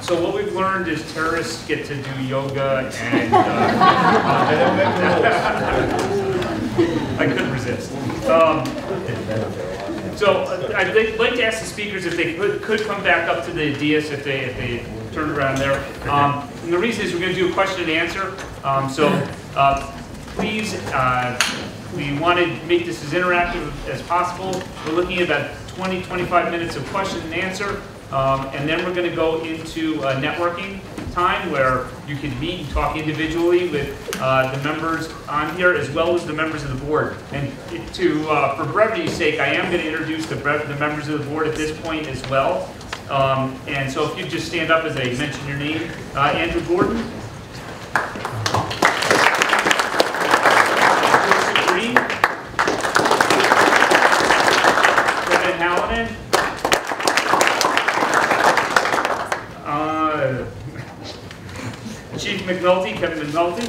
So what we've learned is terrorists get to do yoga and I couldn't resist. So I'd like to ask the speakers if they could come back up to the dais if they turned around there. And the reason is we're going to do a question and answer. Please, we want to make this as interactive as possible. We're looking at about 20-25 minutes of question and answer. And then we're going to go into networking time where you can meet and talk individually with the members on here as well as the members of the board. And for brevity's sake, I am going to introduce the members of the board at this point as well. And so if you just stand up as I mention your name. Andrew Gordon. Green. Kevin Hallinan. Chief McNulty, Kevin McNulty.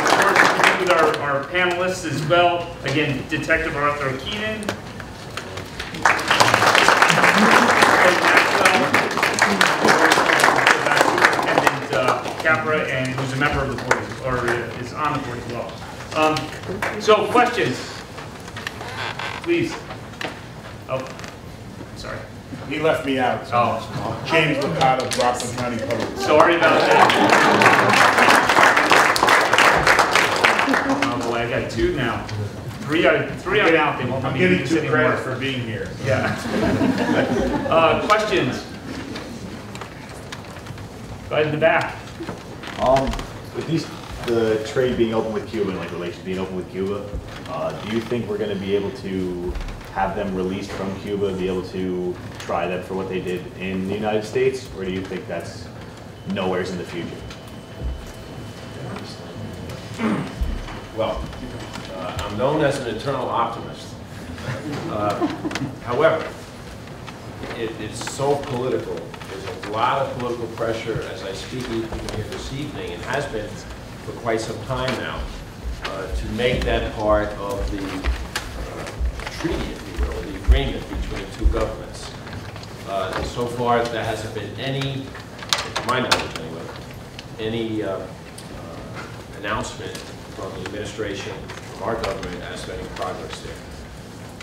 Of course, with our panelists as well. Again, Detective Arthur Keenan. Superintendent Capra, and who's a member of the board, or is on the board as well. So, questions, please. Oh, sorry. He left me out. So James Licata of Rockland County Public. Sorry about that. Oh boy, I got two now. Three are out. They won't let me do this anymore. I'm getting 2 credits for being here. Yeah. Questions? Go ahead in the back. With the trade being open with Cuba and like relations being open with Cuba, do you think we're going to be able to have them released from Cuba, be able to try them for what they did in the United States, or do you think that's nowheres in the future? Well, I'm known as an eternal optimist. However, it's so political. There's a lot of political pressure as I speak even here this evening, and has been for quite some time now, to make that part of the treaty, if you will, the agreement between two governments. So far, there hasn't been any, to my knowledge anyway, any announcement from the administration, from our government, as to any progress there.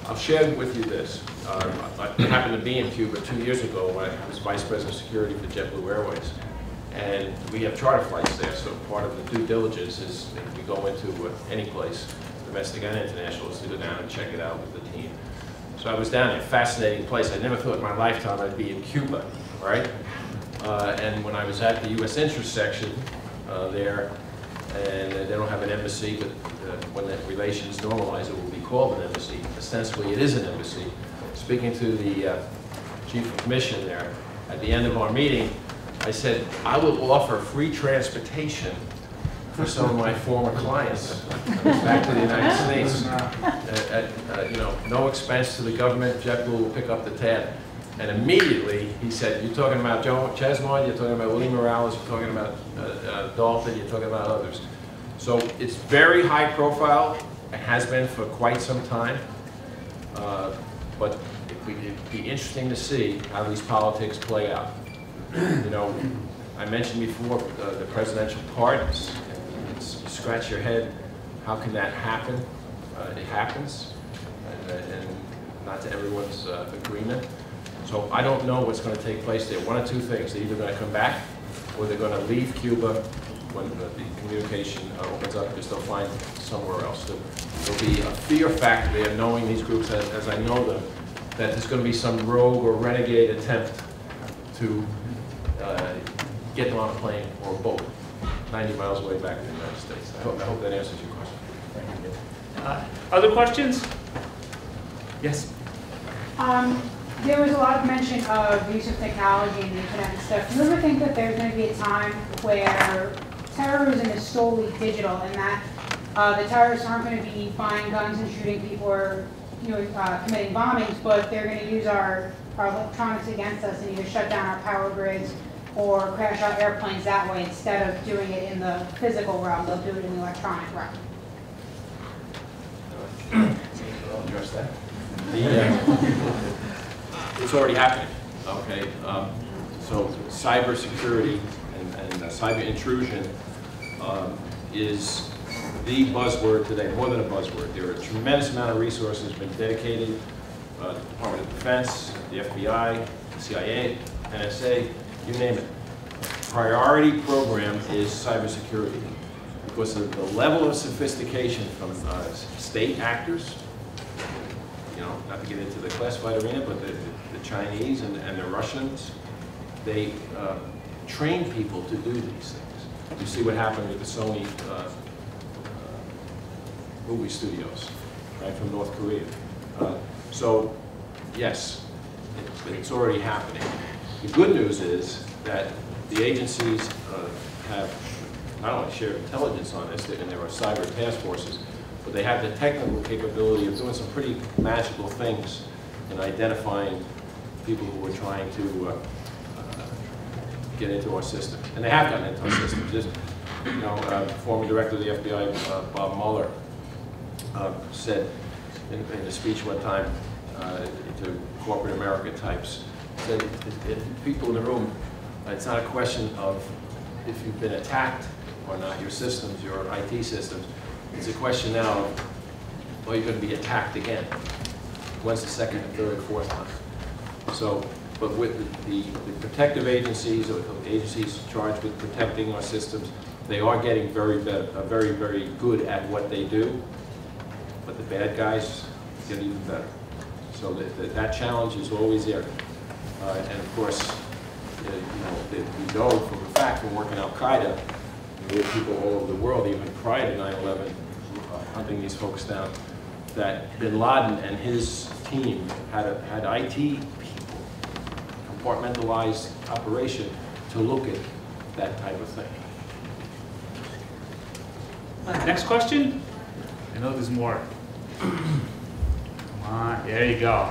I'll share with you this. I happened to be in Cuba 2 years ago when I was Vice President of Security for JetBlue Airways. And we have charter flights there, so part of the due diligence is if we go into any place, domestic and international, is to go down and check it out with the team. So I was down in a fascinating place. I never thought in my lifetime I'd be in Cuba, right? And when I was at the U.S. interest section there, and they don't have an embassy, but when the relations normalize, it will be called an embassy. Ostensibly, it is an embassy. Speaking to the chief of mission there, at the end of our meeting, I said, I will offer free transportation for some of my former clients back to the United States. No expense to the government. JetBlue will pick up the tab. And immediately he said, you're talking about Joe Chesmond, you're talking about Willie Morales, you're talking about Dalton, you're talking about others. So it's very high profile. It has been for quite some time. But it'd be interesting to see how these politics play out. I mentioned before the presidential pardons. You scratch your head, how can that happen? It happens, and not to everyone's agreement. So I don't know what's going to take place there. One of two things: they're either going to come back, or they're going to leave Cuba when the communication opens up, because they'll find somewhere else. There'll be a fear factor there, knowing these groups as I know them, that there's going to be some rogue or renegade attempt to get them on a plane or a boat 90 miles away back in the United States. I hope that answers your question. Thank you. Other questions? Yes? There was a lot of mention of use of technology and the internet and stuff. Do you ever think that there's going to be a time where terrorism is solely digital, and that the terrorists aren't going to be buying guns and shooting people or committing bombings, but they're going to use our electronics against us and either shut down our power grids or crash our airplanes that way instead of doing it in the physical realm? They'll do it in the electronic realm. I'll address that. It's already happening, okay? So cybersecurity and cyber intrusion is the buzzword today, more than a buzzword. There are a tremendous amount of resources been dedicated, Department of Defense, the FBI, CIA, NSA, you name it. Priority program is cybersecurity because of the level of sophistication from state actors, you know, not to get into the classified arena, but the Chinese and the Russians, they train people to do these things. You see what happened with the Sony movie studios, right, from North Korea. So, yes, it's already happening. The good news is that the agencies have not only shared intelligence on this, and there are cyber task forces, but they have the technical capability of doing some pretty magical things in identifying people who are trying to get into our system. And they have gotten into our system. Just, you know, former director of the FBI, Bob Mueller, said in a speech one time to corporate America types, said, people in the room, it's not a question of if you've been attacked or not, your systems, your IT systems. It's a question now of, well, you're going to be attacked again. When's the second, third, fourth time? So, but with the protective agencies, or the agencies charged with protecting our systems, they are getting very good at what they do. But the bad guys get even better. So that challenge is always there. And of course, we know from the fact from working Al-Qaeda, we have people all over the world, even prior to 9/11, hunting these folks down, that bin Laden and his team had IT people, compartmentalized operation to look at that type of thing. Next question? I know there's more. Come on, there you go.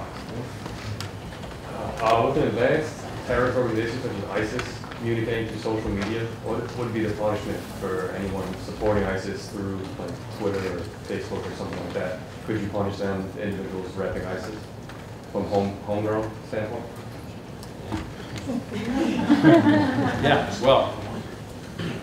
With the advanced terrorist organizations such as ISIS communicating through social media, what would be the punishment for anyone supporting ISIS through like Twitter or Facebook or something like that? Could you punish them, individuals repping ISIS, from homegrown standpoint? Yeah, well,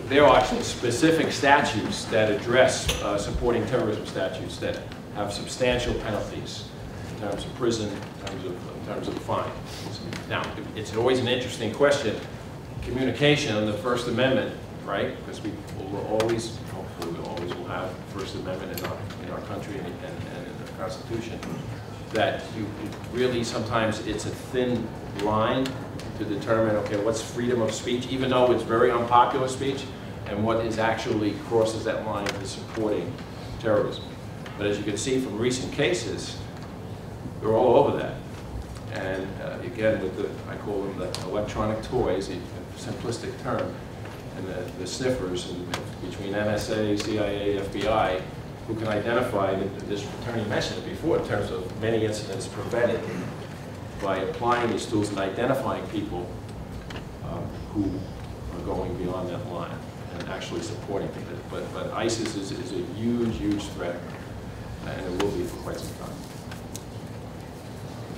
there are actually specific statutes that address supporting terrorism statutes that have substantial penalties in terms of prison, in terms of fine. Now, it's always an interesting question. Communication on the First Amendment, right? Because we will always, hopefully, we always will have First Amendment in our country and in the Constitution. That you really sometimes it's a thin line to determine, okay, what's freedom of speech, even though it's very unpopular speech, and what is actually crosses that line to supporting terrorism. But as you can see from recent cases, they're all over that. And again, with the, I call them the electronic toys, a simplistic term, and the sniffers between NSA, CIA, FBI, who can identify, this attorney mentioned it before, in terms of many incidents prevented by applying these tools and identifying people who are going beyond that line and actually supporting it. But ISIS is a huge, huge threat, and it will be for quite some time.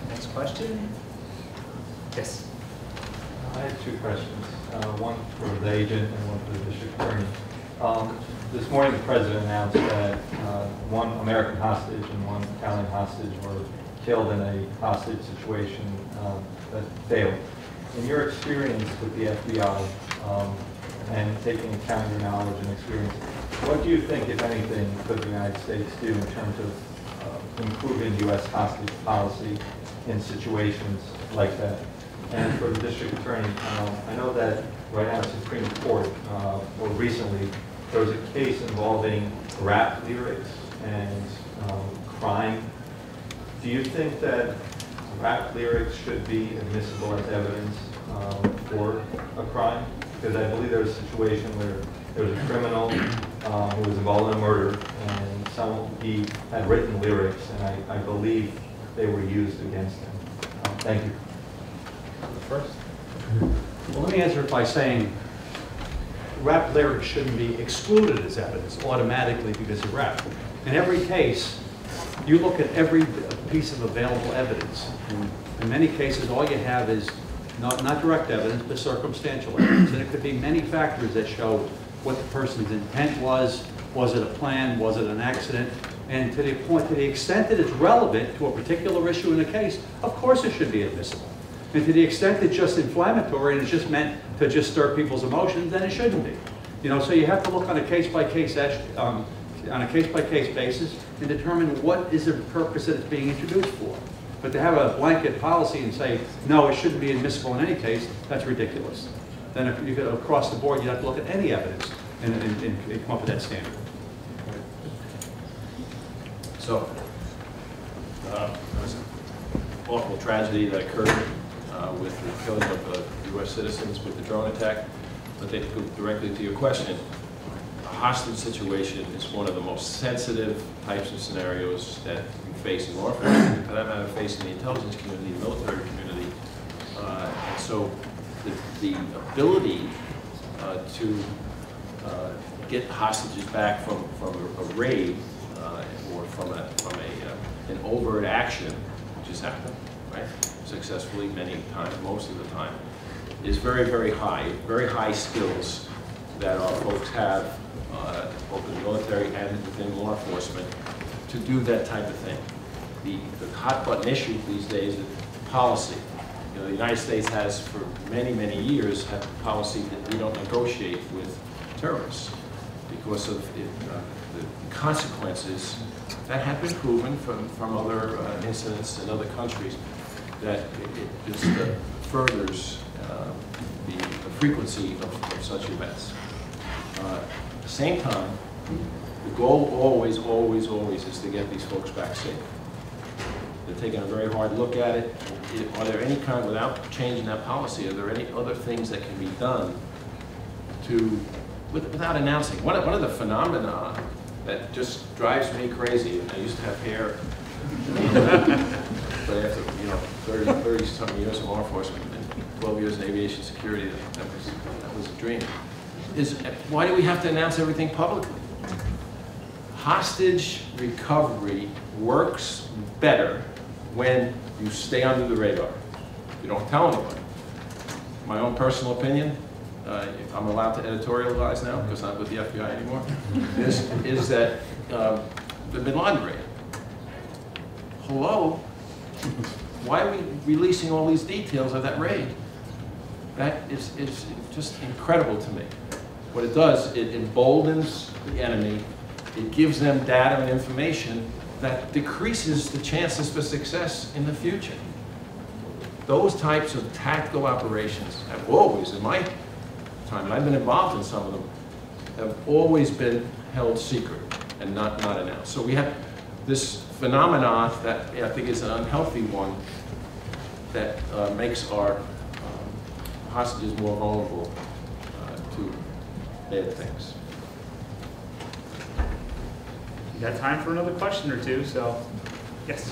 Next question? Yes. I have two questions, one for the agent and one for the district attorney. This morning the president announced that one American hostage and one Italian hostage were killed in a hostage situation that failed. In your experience with the FBI and taking into account your knowledge and experience, what do you think, if anything, could the United States do in terms of improving U.S. hostage policy in situations like that? And for the district attorney, I know that right now the Supreme Court, or recently, there was a case involving rap lyrics and crime. Do you think that rap lyrics should be admissible as evidence for a crime? Because I believe there was a situation where there was a criminal who was involved in a murder, and he had written lyrics, and I believe they were used against him. Thank you. First? Well, let me answer it by saying rap lyrics shouldn't be excluded as evidence automatically because of rap. In every case, you look at every piece of available evidence. In many cases, all you have is not direct evidence, but circumstantial evidence. And it could be many factors that show what the person's intent was it a plan, was it an accident? And to the extent that it's relevant to a particular issue in the case, of course it should be admissible. And to the extent it's just inflammatory and it's just meant to just stir people's emotions, then it shouldn't be. You know, so you have to look on a case-by-case basis and determine what is the purpose that it's being introduced for. But to have a blanket policy and say, no, it shouldn't be admissible in any case, that's ridiculous. Then if you go across the board, you have to look at any evidence and come up with that standard. So, there was an awful tragedy that occurred with the killing of U.S. citizens with the drone attack. But to go directly to your question, a hostage situation is one of the most sensitive types of scenarios that we face in law enforcement, for that matter, face in the intelligence community, the military community. And so the ability to get hostages back from a raid or from an overt action, which has happened, right, successfully many times, most of the time, is very, very high skills that our folks have, both in the military and within law enforcement, to do that type of thing. The hot button issue these days is policy. You know, the United States has, for many, many years, had a policy that we don't negotiate with terrorists because of the consequences that have been proven from other incidents in other countries, that it just furthers the frequency of such events. At the same time, the goal always is to get these folks back safe. They're taking a very hard look at it. Are there any kind, without changing that policy, are there any other things that can be done to, without announcing? One of the phenomena that just drives me crazy, and I used to have hair, but after 30-something years of law enforcement and 12 years in aviation security, that was a dream, is why do we have to announce everything publicly? Hostage recovery works better when you stay under the radar. You don't tell anybody. My own personal opinion, if I'm allowed to editorialize now because I'm not with the FBI anymore, is that the Bin Laden raid. Hello? Why are we releasing all these details of that raid? That is just incredible to me. What it does, it emboldens the enemy. It gives them data and information that decreases the chances for success in the future. Those types of tactical operations have always, in my time, and I've been involved in some of them, have always been held secret and not announced. So we have this phenomenon that I think is an unhealthy one that makes our hostages more vulnerable to bad things. You got time for another question or two, so yes.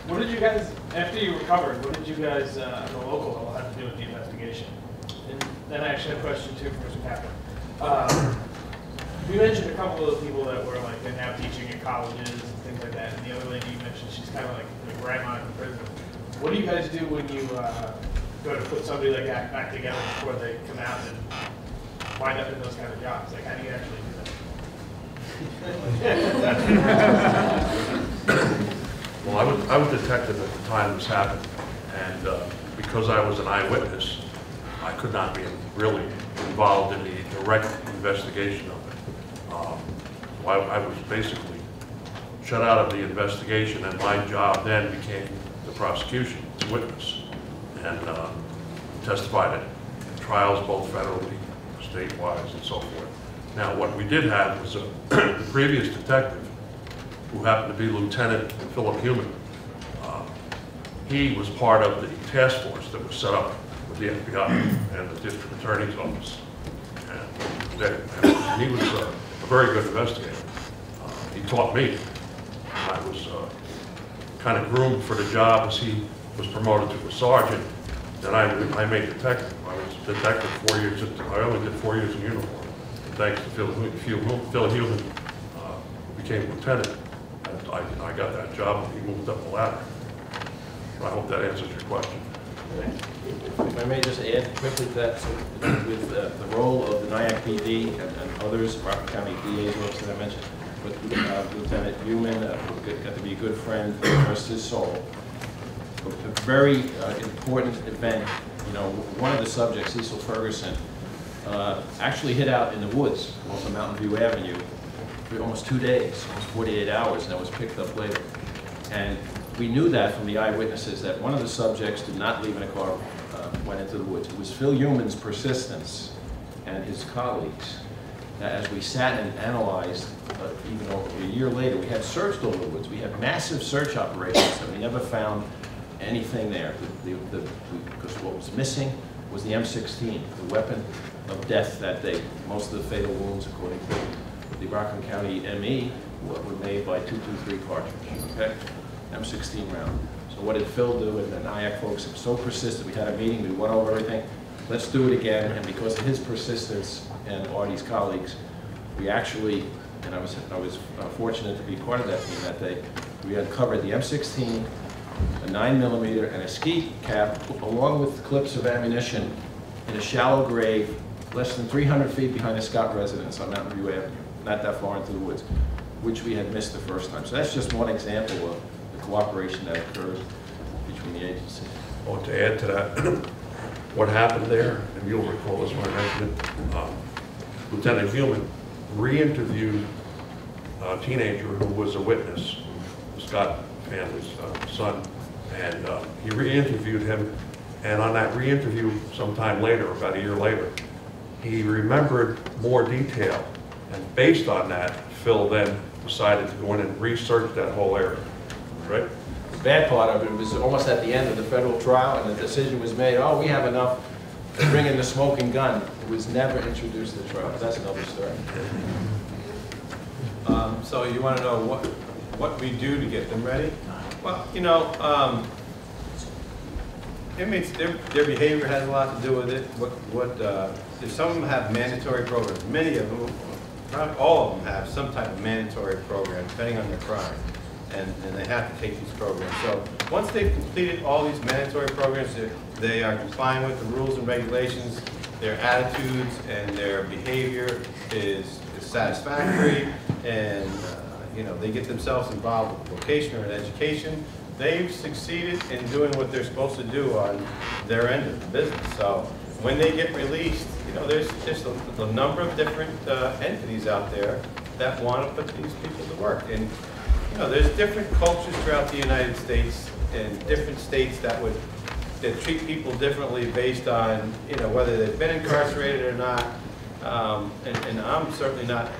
What did you guys, after you recovered, what did you guys at the local level have to do with the investigation? And then I actually have a question too for Mr. Kaplan. You mentioned a couple of the people that were like, they're now teaching at colleges and things like that, and the other lady you mentioned, she's kind of like the grandma in the prison. What do you guys do when you go to put somebody like that back together before they come out and wind up in those kind of jobs? Like, how do you actually do that? Well, I was detective at the time this happened, and because I was an eyewitness, I could not be really involved in the direct investigation of it. So I was basically shut out of the investigation, and my job then became the prosecution, the witness, and testified at trials both federally, statewide, and so forth. Now, what we did have was the previous detective, who happened to be Lieutenant Philip Heumann. He was part of the task force that was set up with the FBI and the district attorney's office. And he was a very good investigator. He taught me. I was kind of groomed for the job as he was promoted to a sergeant. Then I made detective. I was detective 4 years. I only did 4 years in uniform. And thanks to Phil Heumann, became lieutenant at I got that job and he moved up the ladder. I hope that answers your question. If I may just add quickly to that, so with the role of the Nyack PD and others, Rockland County DA's office that I mentioned, with Lieutenant Human, got to be a good friend, rest his soul. A very important event. You know, one of the subjects, Cecil Ferguson, actually hid out in the woods off of Mountain View Avenue for almost 2 days, almost 48 hours, and that was picked up later. And we knew that from the eyewitnesses, that one of the subjects did not leave in a car, went into the woods. It was Phil Human's persistence and his colleagues. As we sat and analyzed, even over a year later, we had searched all the woods. We had massive search operations, and we never found anything there. Because what was missing was the M16, the weapon of death that day. Most of the fatal wounds, according to the Rockland County ME, were made by 223 cartridge, okay? M16 round. So what did Phil do? And the Nyack folks were so persistent. We had a meeting, we went over everything. Let's do it again. And because of his persistence and Artie's colleagues, we actually, and I was fortunate to be part of that team that day, we uncovered the M16, a 9mm, and a ski cap, along with clips of ammunition in a shallow grave less than 300 feet behind the Scott residence on Mountain View Avenue, not that far into the woods, which we had missed the first time. So that's just one example of the cooperation that occurs between the agencies. Oh, to add to that, what happened there, and you'll recall this when I mentioned it, Lieutenant Human re-interviewed a teenager who was a witness, Scott family's son, and he re-interviewed him, and on that re-interview sometime later, about a year later, he remembered more detail, and based on that, Phil then decided to go in and research that whole area, right? The bad part of it was almost at the end of the federal trial, and the decision was made, oh, we have enough to bring in the smoking gun. It was never introduced to the trial. That's another story. So you want to know what we do to get them ready? Well, you know, inmates, their behavior has a lot to do with it. If some of them have mandatory programs, many of them, not all of them have some type of mandatory program, depending on their crime. And they have to take these programs. So once they've completed all these mandatory programs, they are complying with the rules and regulations, their attitudes and their behavior is satisfactory, and you know, they get themselves involved with vocation or in education, they've succeeded in doing what they're supposed to do on their end of the business. So when they get released, you know, there's just a number of different entities out there that want to put these people to work. And you know, there's different cultures throughout the United States and different states that treat people differently based on, you know, whether they've been incarcerated or not. And I'm certainly not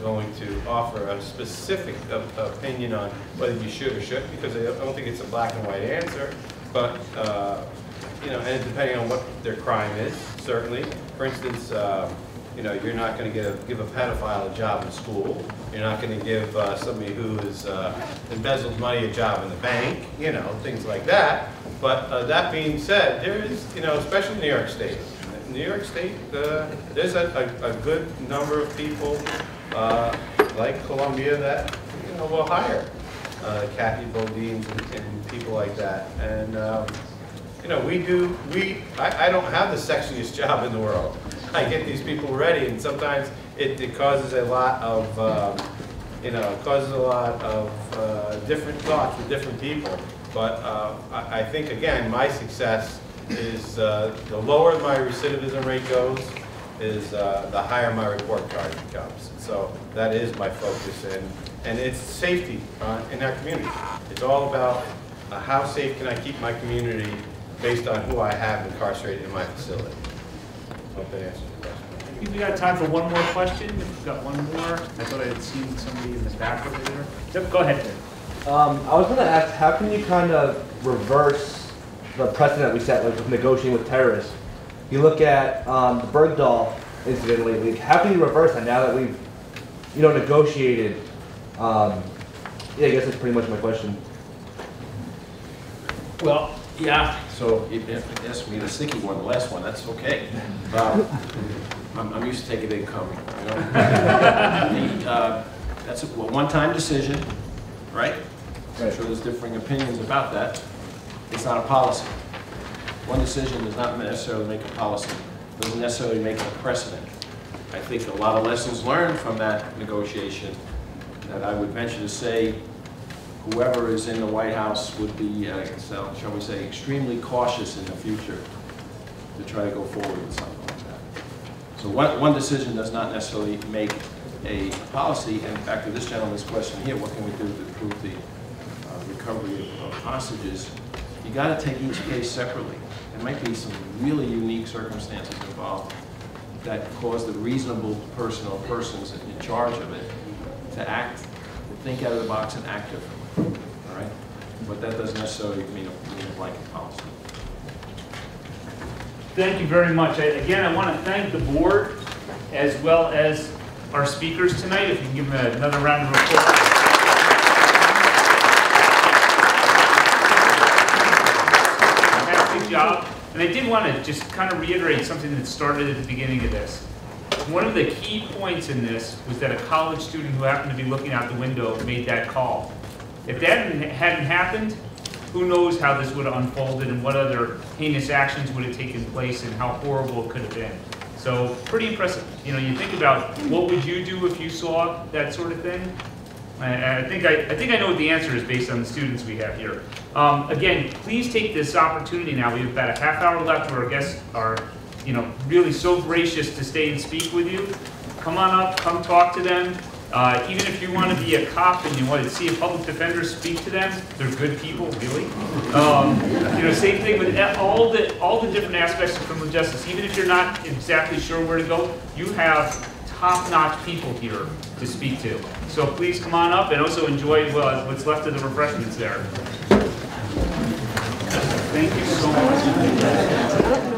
going to offer a specific opinion on whether you should or shouldn't, because I don't think it's a black and white answer. But you know, and depending on what their crime is, certainly. For instance, you know, you're not going to give a pedophile a job in school. You're not going to give somebody who has embezzled money a job in the bank, you know, things like that. But that being said, there is, you know, especially in New York State. In New York State, there's a good number of people like Columbia that, you know, will hire Kathy Bodines and people like that. And, you know, I don't have the sexiest job in the world. I get these people ready, and sometimes it causes a lot of, you know, different thoughts with different people. But I think, again, my success is the lower my recidivism rate goes, is the higher my report card becomes. So that is my focus, and it's safety in our community. It's all about how safe can I keep my community based on who I have incarcerated in my facility. I hope that answers your question. We got time for one more question. If we've got one more. I thought I had seen somebody in the back over there. Yep, go ahead. I was going to ask, how can you kind of reverse the precedent we set with negotiating with terrorists? You look at the Bergdahl incident lately. How can you reverse that now that we've, you know, negotiated? Yeah, I guess that's pretty much my question. Well, yeah. So if you ask me the sticky one, the last one, that's okay. I'm used to taking it coming. You know? That's a one-time decision. right? I'm sure there's differing opinions about that. It's not a policy. One decision does not necessarily make a policy, doesn't necessarily make a precedent. I think a lot of lessons learned from that negotiation that I would venture to say whoever is in the White House would be, shall we say, extremely cautious in the future to try to go forward with something like that. So one decision does not necessarily make a policy. And back to this gentleman's question here, what can we do to improve the recovery of hostages? You got to take each case separately. There might be some really unique circumstances involved that cause the reasonable person or persons in charge of it to act, to think out of the box and act differently. All right? But that doesn't necessarily mean a blanket policy. Thank you very much. Again, I want to thank the board as well as our speakers tonight. If you can give them another round of applause. Fantastic job. And I did want to just kind of reiterate something that started at the beginning of this. One of the key points in this was that a college student who happened to be looking out the window made that call. If that hadn't happened, who knows how this would have unfolded and what other heinous actions would have taken place and how horrible it could have been. So pretty impressive. You know, you think about what would you do if you saw that sort of thing? I think I know what the answer is based on the students we have here. Again, please take this opportunity now. We have about a half hour left where our guests are, you know, really so gracious to stay and speak with you. Come on up, come talk to them. Even if you want to be a cop and you want to see a public defender speak to them, they're good people, really. You know, same thing with all the different aspects of criminal justice. Even if you're not exactly sure where to go, you have top-notch people here to speak to. So please come on up and also enjoy what's left of the refreshments there. Thank you so much.